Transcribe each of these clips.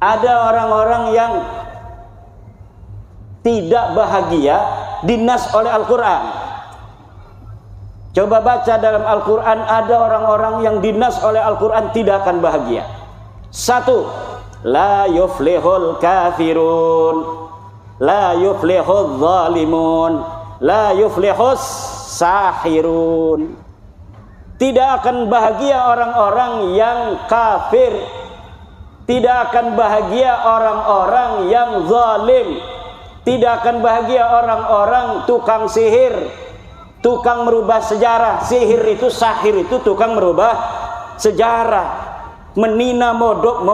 Ada orang-orang yang tidak bahagia dinas oleh Al-Quran. Coba baca dalam Al-Quran, ada orang-orang yang dinas oleh Al-Quran tidak akan bahagia. Satu, la yuflihul kafirun, la yuflihul zalimun, la yuflihus sahirun. Tidak akan bahagia orang-orang yang kafir, tidak akan bahagia orang-orang yang zalim, tidak akan bahagia orang-orang tukang sihir, tukang merubah sejarah. Sihir itu, sahir itu tukang merubah sejarah, menina modok,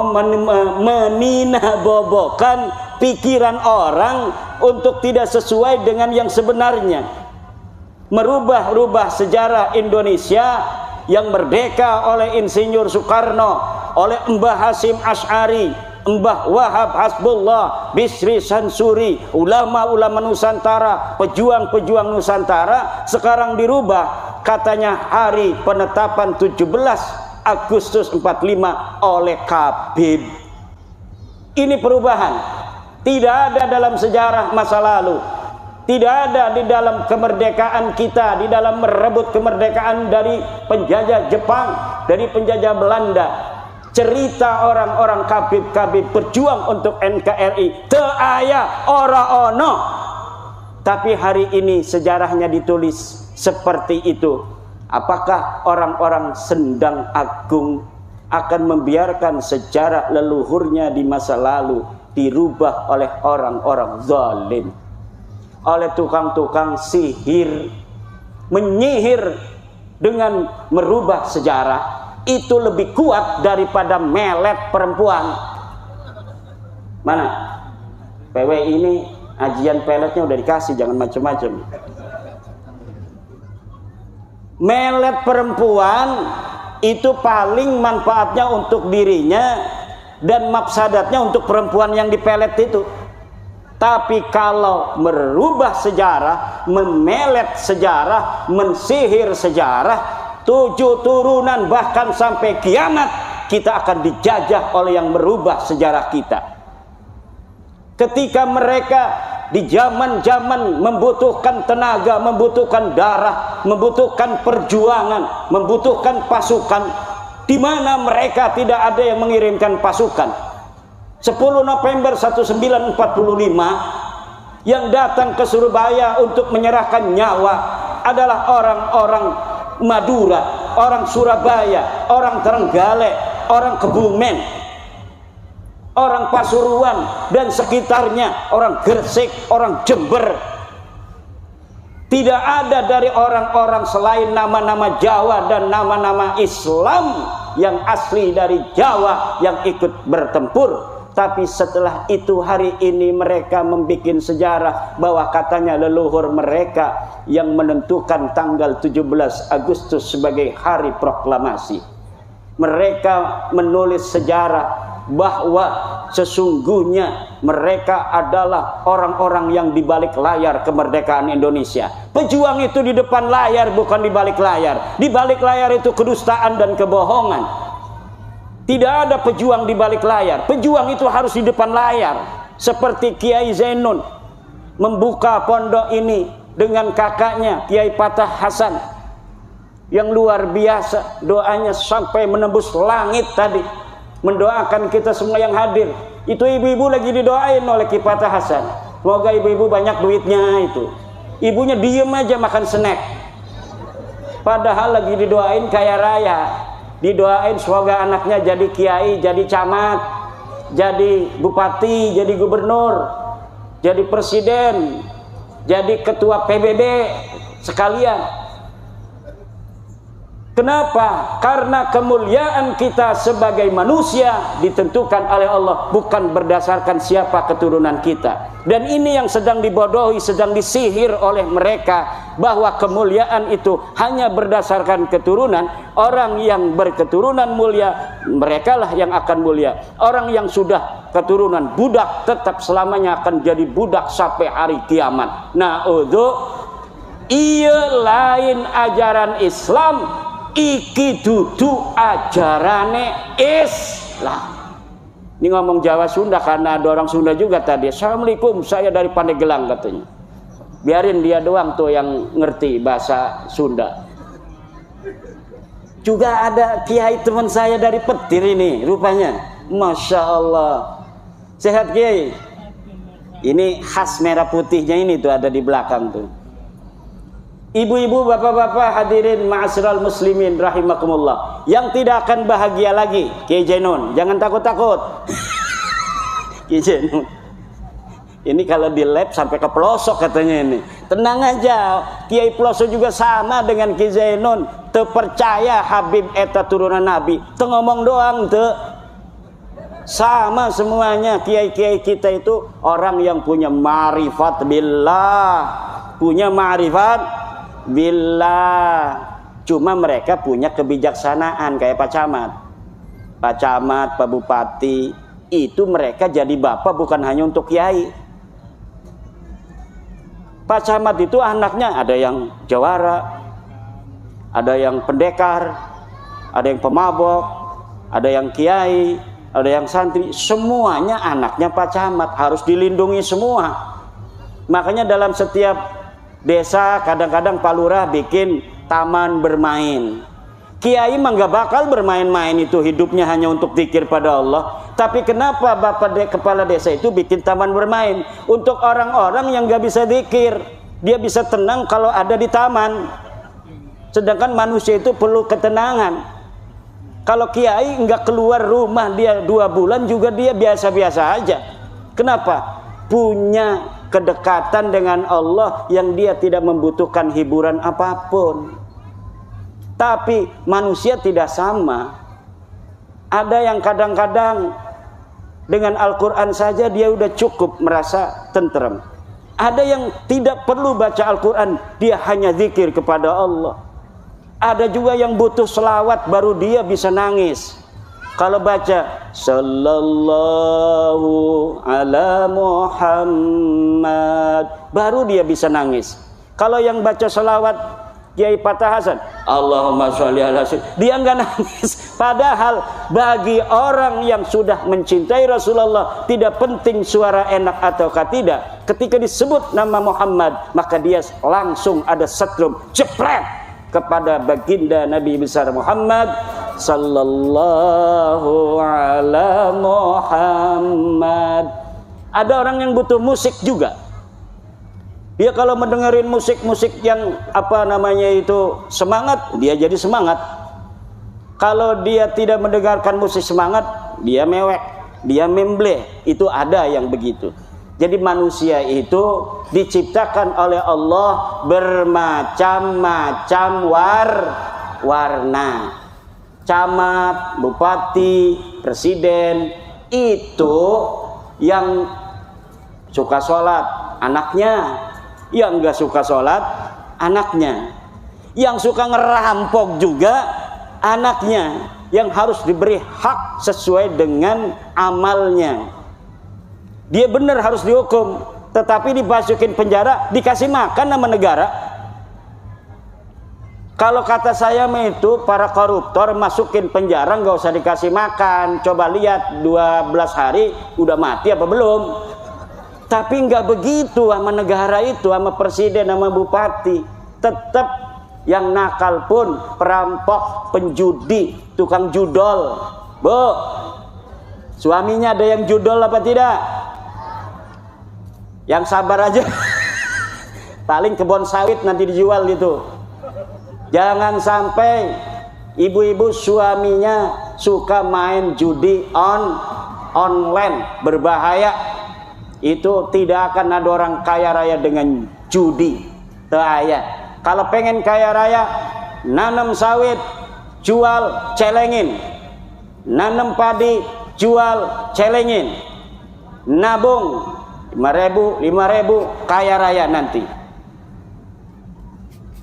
menina bobokan pikiran orang untuk tidak sesuai dengan yang sebenarnya, merubah-rubah sejarah Indonesia yang merdeka oleh Insinyur Soekarno, oleh Mbah Hasyim Asy'ari, Mbah Wahab Hasbullah, Bisri Sansuri, ulama-ulama Nusantara, pejuang-pejuang Nusantara, sekarang dirubah katanya hari penetapan 17 Agustus 45 oleh Habib. Ini perubahan. Tidak ada dalam sejarah masa lalu. Tidak ada di dalam kemerdekaan kita, di dalam merebut kemerdekaan dari penjajah Jepang, dari penjajah Belanda. Cerita orang-orang Habib-Habib berjuang untuk NKRI teu aya ora ono. Tapi hari ini sejarahnya ditulis seperti itu. Apakah orang-orang Sendang Agung akan membiarkan sejarah leluhurnya di masa lalu dirubah oleh orang-orang zalim, oleh tukang-tukang sihir, menyihir dengan merubah sejarah? Itu lebih kuat daripada melet perempuan. Mana? PW ini ajian peletnya udah dikasih, jangan macam-macam. Melet perempuan itu paling manfaatnya untuk dirinya dan mafsadatnya untuk perempuan yang dipelet itu. Tapi kalau merubah sejarah, memelet sejarah, mensihir sejarah, 7 turunan bahkan sampai kiamat kita akan dijajah oleh yang merubah sejarah kita. Ketika mereka di zaman-zaman membutuhkan tenaga, membutuhkan darah, membutuhkan perjuangan, membutuhkan pasukan, di mana mereka tidak ada yang mengirimkan pasukan. 10 November 1945 yang datang ke Surabaya untuk menyerahkan nyawa adalah orang-orang Madura, orang Surabaya, orang Trenggalek, orang Kebumen, orang Pasuruan dan sekitarnya, orang Gresik, orang Jember. Tidak ada dari orang-orang selain nama-nama Jawa dan nama-nama Islam yang asli dari Jawa yang ikut bertempur. Tapi setelah itu hari ini mereka membuat sejarah bahwa katanya leluhur mereka yang menentukan tanggal 17 Agustus sebagai hari proklamasi. Mereka menulis sejarah bahwa sesungguhnya mereka adalah orang-orang yang di balik layar kemerdekaan Indonesia. Pejuang itu di depan layar, bukan di balik layar. Di balik layar itu kedustaan dan kebohongan. Tidak ada pejuang di balik layar. Pejuang itu harus di depan layar. Seperti Kiai Zainun membuka pondok ini dengan kakaknya Kiai Patah Hasan yang luar biasa, doanya sampai menembus langit tadi, mendoakan kita semua yang hadir. Itu ibu-ibu lagi didoain oleh Kiai Patah Hasan. Semoga ibu-ibu banyak duitnya itu. Ibunya diem aja makan snack. Padahal lagi didoain kaya raya. Didoain semoga anaknya jadi kiai, jadi camat, jadi bupati, jadi gubernur, jadi presiden, jadi ketua PBB sekalian. Kenapa? Karena kemuliaan kita sebagai manusia ditentukan oleh Allah, bukan berdasarkan siapa keturunan kita. Dan ini yang sedang dibodohi, sedang disihir oleh mereka, bahwa kemuliaan itu hanya berdasarkan keturunan. Orang yang berketurunan mulia, merekalah yang akan mulia. Orang yang sudah keturunan budak tetap selamanya akan jadi budak sampai hari kiamat. Nah, iya lain ajaran Islam, iki dudu ajarane Islam. Ini ngomong Jawa Sunda karena ada orang Sunda juga tadi. Assalamualaikum, saya dari Pandeglang katanya. Biarin dia doang tuh yang ngerti bahasa Sunda. Juga ada kiai teman saya dari Petir ini rupanya. Masya Allah. Sehat kiai. Ini khas merah putihnya ini tuh ada di belakang tuh. Ibu-ibu, bapak-bapak, hadirin ma'asyiral muslimin rahimakumullah. Yang tidak akan bahagia lagi, Kiai Jainun, jangan takut-takut. Kiai Jainun. Ini kalau di lab sampai ke pelosok katanya ini. Tenang aja, Kiai pelosok juga sama dengan Kiai Jainun. Teu percaya Habib eta turunan Nabi. Teu ngomong doang teu. Sama semuanya. Kiai-kiai kita itu orang yang punya ma'rifat billah, punya ma'rifat billah. Cuma mereka punya kebijaksanaan kayak Pak Camat. Pak Camat, Pak Bupati, itu mereka jadi bapak bukan hanya untuk kiai. Pak Camat itu anaknya ada yang jawara, ada yang pendekar, ada yang pemabok, ada yang kiai, ada yang santri. Semuanya anaknya Pak Camat, harus dilindungi semua. Makanya dalam setiap desa kadang-kadang Pak Lurah bikin taman bermain. Kiai mah gak bakal bermain-main, itu hidupnya hanya untuk zikir pada Allah. Tapi kenapa kepala desa itu bikin taman bermain? Untuk orang-orang yang gak bisa zikir. Dia bisa tenang kalau ada di taman. Sedangkan manusia itu perlu ketenangan. Kalau kiai nggak keluar rumah dia 2 bulan juga dia biasa-biasa aja. Kenapa? Punya kedekatan dengan Allah yang dia tidak membutuhkan hiburan apapun. Tapi manusia tidak sama. Ada yang kadang-kadang dengan Al-Quran saja dia udah cukup merasa tenteram. Ada yang tidak perlu baca Al-Quran, dia hanya zikir kepada Allah. Ada juga yang butuh selawat baru dia bisa nangis. Kalau baca Sallallahu ala Muhammad, baru dia bisa nangis. Kalau yang baca selawat Kiai Fatah Hasan, Allahumma sholli ala sayyidina, dia enggak nangis. Padahal bagi orang yang sudah mencintai Rasulullah, tidak penting suara enak ataukah tidak, ketika disebut nama Muhammad maka dia langsung ada setrum jepret kepada baginda Nabi besar Muhammad sallallahu ala Muhammad. Ada orang yang butuh musik juga. Dia kalau mendengarin musik-musik yang apa namanya itu semangat, dia jadi semangat. Kalau dia tidak mendengarkan musik semangat, dia mewek, dia membleh. Itu ada yang begitu. Jadi manusia itu diciptakan oleh Allah bermacam-macam warna. Camat, bupati, presiden, itu yang suka sholat anaknya, yang gak suka sholat anaknya, yang suka ngerampok juga anaknya, yang harus diberi hak sesuai dengan amalnya. Dia benar harus dihukum, tetapi dimasukin penjara, dikasih makan sama negara. Kalau kata saya itu para koruptor masukin penjara nggak usah dikasih makan. Coba lihat 12 hari udah mati apa belum. Tapi nggak begitu sama negara itu, sama presiden, sama bupati. Tetap yang nakal pun perampok, penjudi, tukang judol. Bu, suaminya ada yang judol apa tidak? Yang sabar aja. Paling kebun sawit nanti dijual gitu. Jangan sampai ibu-ibu suaminya suka main judi online, berbahaya. Itu tidak akan ada orang kaya raya dengan judi. Teraya. Kalau pengen kaya raya, nanam sawit, jual, celengin. Nanam padi, jual, celengin. Nabung 5.000, kaya raya nanti.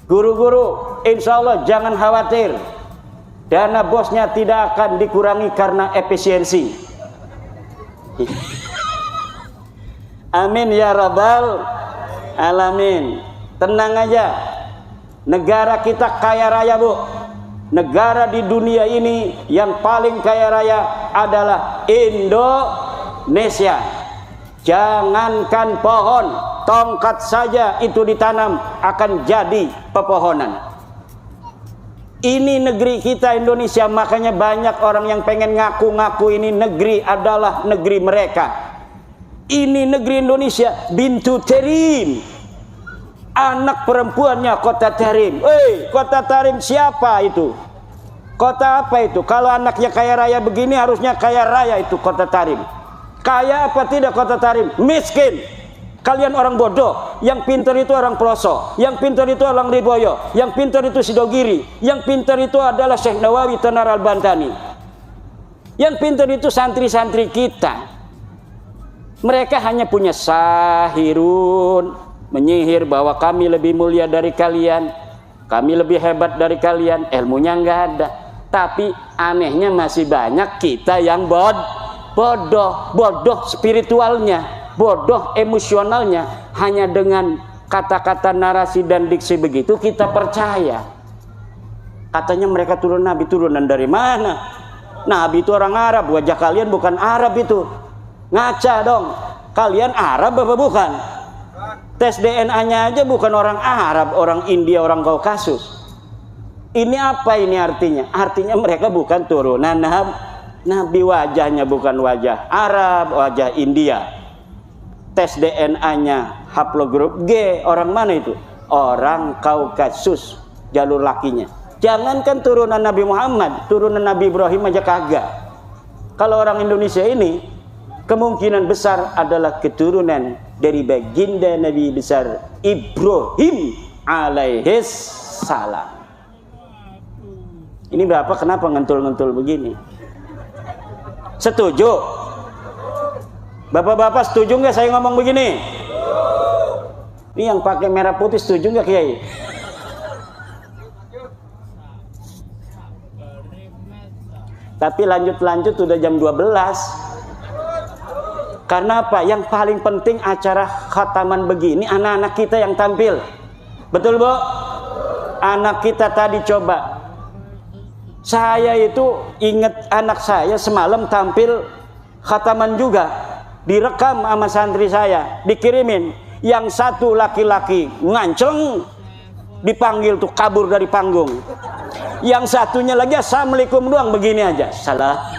Guru-guru, insya Allah jangan khawatir. Dana bosnya tidak akan dikurangi karena efisiensi. Amin ya rabbal alamin. Tenang aja. Negara kita kaya raya, Bu. Negara di dunia ini yang paling kaya raya adalah Indonesia. Jangankan pohon, tongkat saja itu ditanam akan jadi pepohonan. Ini negeri kita Indonesia, makanya banyak orang yang pengen ngaku-ngaku ini negeri adalah negeri mereka. Ini negeri Indonesia, Bintu Tarim. Anak perempuannya Kota Tarim. Kota Tarim siapa itu? Kota apa itu? Kalau anaknya kaya raya begini, harusnya kaya raya itu Kota Tarim. Kaya apa tidak Kota Tarim? Miskin. Kalian orang bodoh. Yang pintar itu orang Pelosok. Yang pintar itu orang Riboyo. Yang pintar itu Sidogiri. Yang pintar itu adalah Syekh Nawawi Tanar Al-Bantani. Yang pintar itu santri-santri kita. Mereka hanya punya sahirun, menyihir bahwa kami lebih mulia dari kalian, kami lebih hebat dari kalian. Ilmunya nggak ada. Tapi anehnya masih banyak kita yang bodoh spiritualnya, bodoh emosionalnya. Hanya dengan kata-kata narasi dan diksi begitu kita percaya. Katanya mereka turun Nabi, turunan dari mana? Nabi itu orang Arab, wajah kalian bukan Arab itu. Ngaca dong, kalian Arab apa bukan? Tes DNA-nya aja bukan orang Arab, orang India, orang Kaukasus. Ini apa ini artinya? Artinya mereka bukan turunan Nabi, wajahnya bukan wajah Arab, wajah India. Tes DNA-nya haplogrup G, orang mana itu? Orang Kaukasus, jalur lakinya. Jangankan turunan Nabi Muhammad, turunan Nabi Ibrahim aja kagak. Kalau orang Indonesia ini kemungkinan besar adalah keturunan dari baginda Nabi besar Ibrahim alaihis salam. Ini Bapak kenapa ngentul-ngentul begini? Setuju? Bapak-bapak setuju nggak saya ngomong begini? Ini yang pakai merah putih setuju nggak Kiai? Tapi lanjut-lanjut udah jam 12. Karena apa? Yang paling penting acara khataman begini anak-anak kita yang tampil. Betul Bu? Anak kita tadi coba. Saya itu ingat anak saya semalam tampil khataman juga. Direkam sama santri saya, dikirimin. Yang satu laki-laki nganceng, dipanggil tuh kabur dari panggung. Yang satunya lagi assalamualaikum doang begini aja. Salah.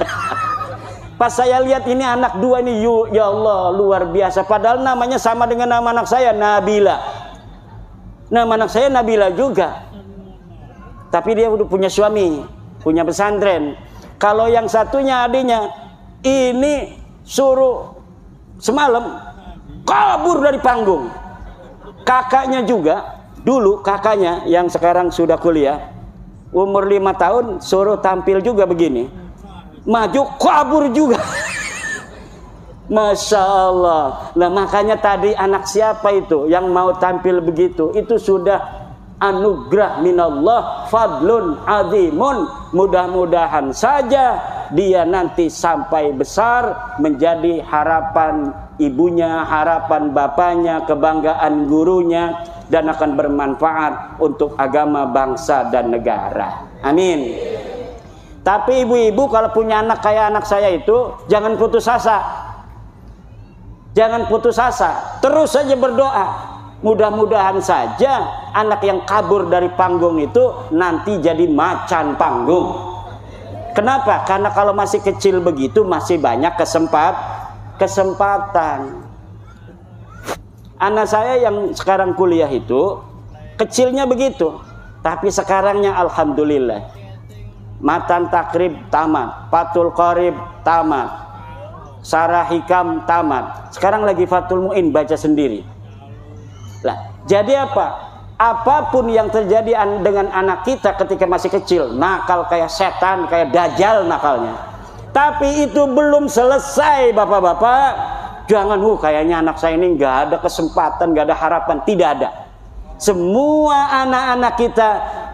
Pas saya lihat ini anak dua ini, ya Allah luar biasa. Padahal namanya sama dengan nama anak saya, Nabila. Nama anak saya Nabila juga. Tapi dia udah punya suami, punya pesantren. Kalau yang satunya adiknya, ini suruh semalam kabur dari panggung. Kakaknya juga, dulu kakaknya yang sekarang sudah kuliah, umur 5 tahun suruh tampil juga begini. Maju kabur juga. Masya Allah. Nah makanya tadi anak siapa itu yang mau tampil begitu, itu sudah anugerah minallah, fadlun azimun. Mudah-mudahan saja dia nanti sampai besar menjadi harapan ibunya, harapan bapaknya, kebanggaan gurunya, dan akan bermanfaat untuk agama, bangsa, dan negara. Amin. Tapi ibu-ibu kalau punya anak kayak anak saya itu, jangan putus asa. Jangan putus asa, terus saja berdoa. Mudah-mudahan saja anak yang kabur dari panggung itu nanti jadi macan panggung. Kenapa? Karena kalau masih kecil begitu masih banyak kesempatan. Anak saya yang sekarang kuliah itu kecilnya begitu, tapi sekarangnya alhamdulillah. Matan takrib tamat, Fathul Qorib tamat, Sarah Hikam tamat. Sekarang lagi Fathul Mu'in baca sendiri. Lah, jadi apa? Apapun yang terjadi dengan anak kita ketika masih kecil, nakal kayak setan, kayak dajjal nakalnya. Tapi itu belum selesai, bapak-bapak. Jangan, kayaknya anak saya ini nggak ada kesempatan, nggak ada harapan. Tidak ada. Semua anak-anak kita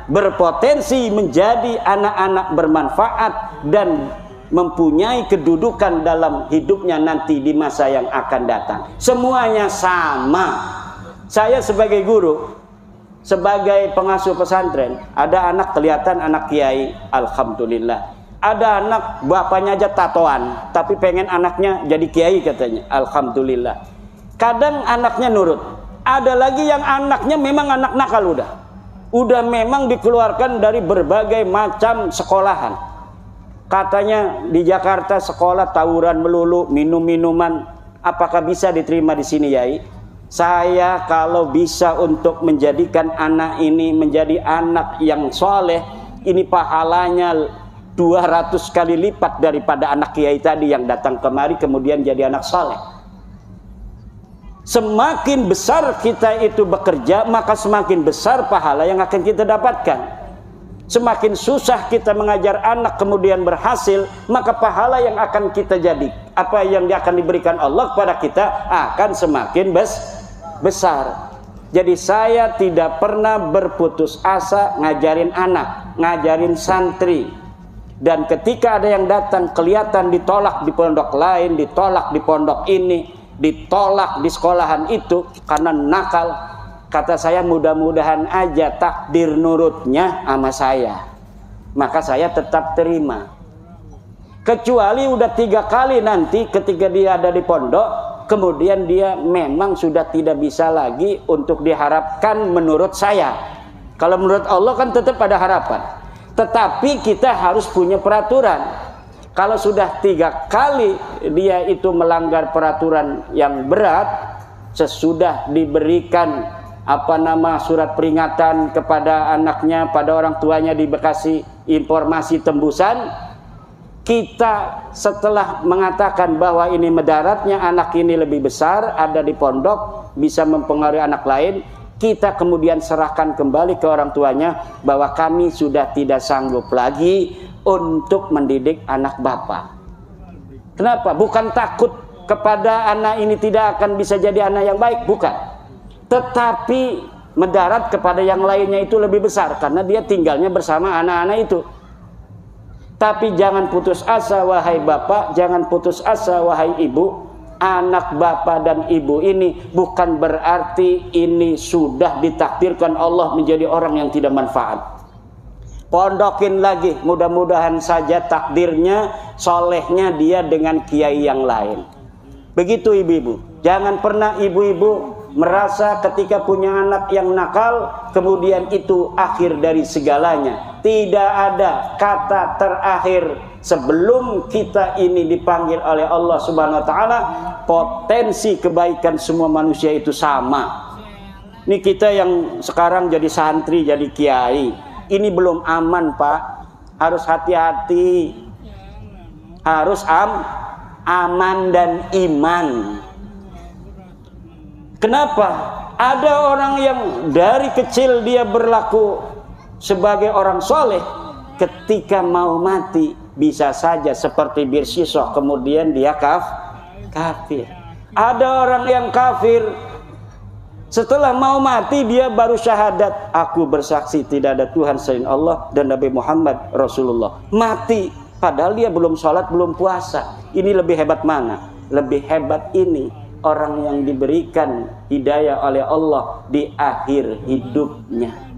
berpotensi menjadi anak-anak bermanfaat dan mempunyai kedudukan dalam hidupnya nanti di masa yang akan datang. Semuanya sama. Saya sebagai guru, sebagai pengasuh pesantren, ada anak kelihatan anak kiai, alhamdulillah. Ada anak bapaknya aja tatoan, tapi pengen anaknya jadi kiai katanya. Alhamdulillah. Kadang anaknya nurut. Ada lagi yang anaknya memang anak nakal udah memang dikeluarkan dari berbagai macam sekolahan. Katanya di Jakarta sekolah tawuran melulu, minum-minuman. Apakah bisa diterima di sini, Yai? Saya kalau bisa untuk menjadikan anak ini menjadi anak yang soleh, ini pahalanya 200 kali lipat daripada anak kiai tadi yang datang kemari kemudian jadi anak soleh. Semakin besar kita itu bekerja, maka semakin besar pahala yang akan kita dapatkan. Semakin susah kita mengajar anak kemudian berhasil, maka pahala yang akan kita jadi, apa yang akan diberikan Allah kepada kita akan semakin besar. Jadi saya tidak pernah berputus asa ngajarin anak, ngajarin santri. Dan ketika ada yang datang kelihatan ditolak di pondok lain, ditolak di pondok ini, ditolak di sekolahan itu karena nakal, kata saya mudah-mudahan aja takdir nurutnya sama saya, maka saya tetap terima. Kecuali udah 3 kali nanti ketika dia ada di pondok, kemudian dia memang sudah tidak bisa lagi untuk diharapkan menurut saya. Kalau menurut Allah kan tetap ada harapan. Tetapi kita harus punya peraturan. Kalau sudah 3 kali dia itu melanggar peraturan yang berat, sesudah diberikan surat peringatan kepada anaknya, pada orang tuanya dikasih informasi tembusan, kita setelah mengatakan bahwa ini mudaratnya anak ini lebih besar, ada di pondok, bisa mempengaruhi anak lain, kita kemudian serahkan kembali ke orang tuanya bahwa kami sudah tidak sanggup lagi untuk mendidik anak bapak. Kenapa? Bukan takut kepada anak ini tidak akan bisa jadi anak yang baik, bukan. Tetapi mendarat kepada yang lainnya itu lebih besar karena dia tinggalnya bersama anak-anak itu. Tapi jangan putus asa wahai bapak, jangan putus asa wahai ibu. Anak bapak dan ibu ini bukan berarti ini sudah ditakdirkan Allah menjadi orang yang tidak manfaat. Pondokin lagi, mudah-mudahan saja takdirnya solehnya dia dengan kiai yang lain. Begitu ibu-ibu. Jangan pernah ibu-ibu merasa ketika punya anak yang nakal kemudian itu akhir dari segalanya. Tidak ada kata terakhir sebelum kita ini dipanggil oleh Allah Subhanahu wa taala. Potensi kebaikan semua manusia itu sama. Ini kita yang sekarang jadi santri, jadi kiai, ini belum aman, Pak. Harus hati-hati. Harus aman dan iman. Kenapa? Ada orang yang dari kecil dia berlaku sebagai orang soleh, ketika mau mati bisa saja seperti bir shisha, kemudian dia kafir. Ada orang yang kafir, setelah mau mati dia baru syahadat, aku bersaksi tidak ada Tuhan selain Allah dan Nabi Muhammad Rasulullah. Mati, padahal dia belum sholat, belum puasa. Ini lebih hebat mana? Lebih hebat ini orang yang diberikan hidayah oleh Allah di akhir hidupnya.